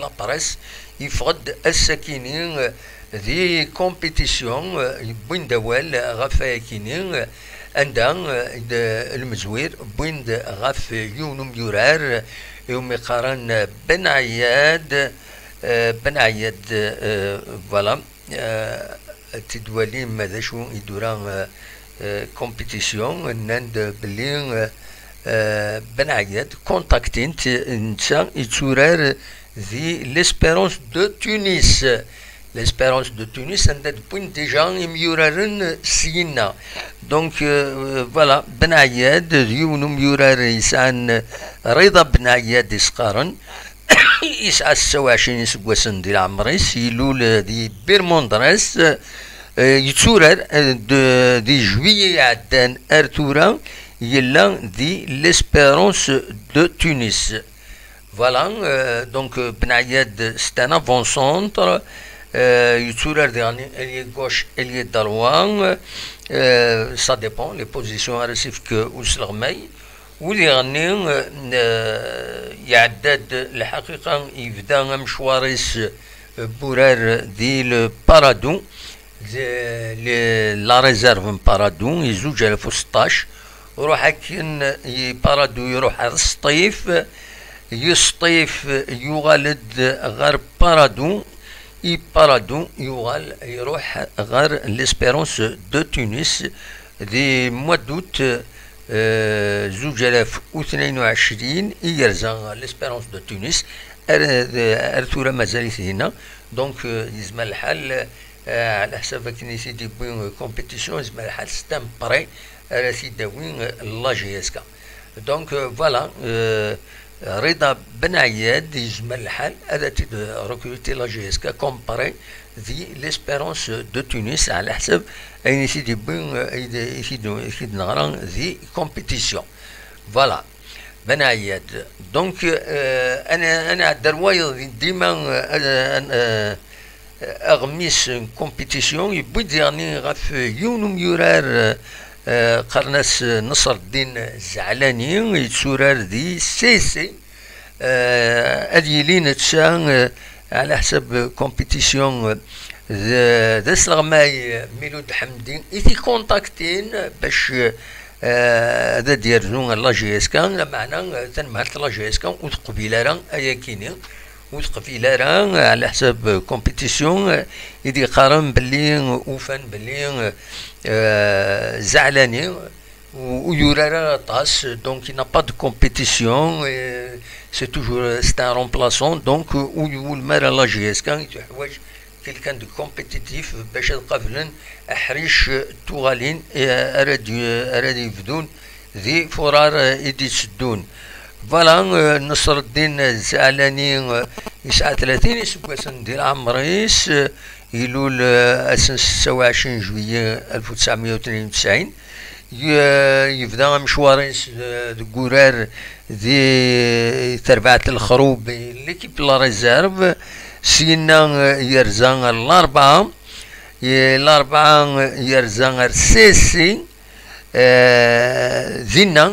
لا بريس يفقد السكينين ذي كومبيتيسيون بين دوال غاف كينين عندها المزوير بين غاف يونم يورار يوم يقارن بن عياد فوالا تدوالي ماذا شو يدوران كومبيتيسيون ناند بلين بن عياد كونتاكتين نتا يتورار ذي ليسبيرونس دو تونس l'espérance de Tunis عندها بوين ديجا ميورارن سينا دونك فوالا بن عياد يونو ميورار يسعن رضا بن عياد يسقارن يسعى 26 سكواسن ديال عمريس يلول دي بيرموندريس يتورار دي جويي عدان ارتورا يلا دي ليسبيرونس دو تونس فوالا دونك بن عياد ستان افون سونتر يتورر ديالني الي غوش الي دروان سا ديبون لي بوزيسيون راسيفك وسلغماي واللي غني يعدد الحقيقه يبدا مشواريس بورار ديال بارادو لا ريزيرف بارادو يزوج 2016 وروح هكين بارادو يروح على السطيف يسطيف يغالد غير بارادو بارادو يروح غير ليسبيرونس دو تونس دي موا دوت 2022 يرزا ليسبيرونس دو تونس ارتورا مازالت هنا دونك يزم الحال على حساب كني سيدي بوين كومبيتيسيون يزم الحال ستام بري على سيدي وين لا جي اس كا دونك فوالا رضا بن عياد يجمع الحال هذا ركروتي لا جي اس كا كومباري ذي ليسبيرونس دو تونس على حسب اين سيدي بين يفيد نغران ذي كومبيتيسيون فوالا بن عياد دونك انا الدروايا ديما اغميس كومبيتيسيون يبوي ديرني غاف يونم يورار قرناس نصر الدين الزعلاني يتسورار دي سي اديلين تسان على حسب كومبيتيسيون ذا سلغماي ميلود حمدي ايتي كونتاكتين باش هذا ديالو لا جي اس كان معنا تنمهلت لا جي اس كان وتقبيله راه ايا كيني وتقبيله راه على حسب كومبيتيسيون يدي قارن بلي وفان بلي زعلاني ويورارا طاس دونك n'a pas de compétition c'est toujours c'est un remplaçant donc والمرة لا جي اس كان يحتاج كيلكان دو كومبيتيتيف باش القفلن احريش توغالين اراد يفدون ذي فرار يدي تسدون فوالا نصر الدين الزعلاني يسعى 30 سكواسن ديال عمريس يلول 26 جوية 1992 يبدا مشواريس كورار ذي تربعة الخروب ليكيب لا ريزيرف سينا يرزان الأربعة يرزان السيسي ذينا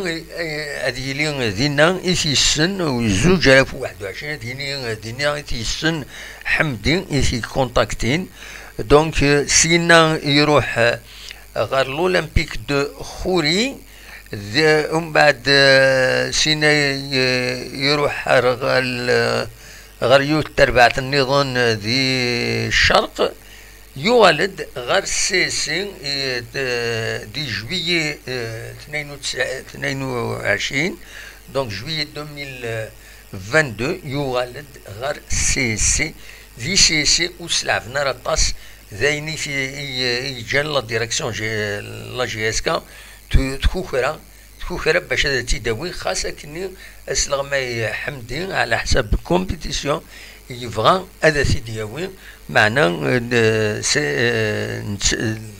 هذه لي ذينا إيثي السن وزوج 2021 ديني إيثي السن حمدي إيثي كونتاكتين دونك سينا يروح غير الأولمبيك دو خوري ومن بعد سينا يروح غير يوت تربعة النظام ذي الشرق يولد غير سيسي دي جويي 22 دونك جويي 2022 يولد غير سيسي ذي سيسي وسلعفنا رطاس ذايني في يجان لا ديريكسيون لا جي اس كا تخوخرا باش هذا تيداوي خاصة كني اسلغماي حمدي على حساب الكومبيتيسيون يبغى هذا تيداوي معنا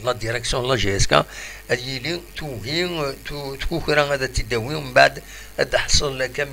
لا ديريكسيون لا جي اس كا هذه لي توغي تخوخرا هذا تيداوي ومن بعد تحصل لك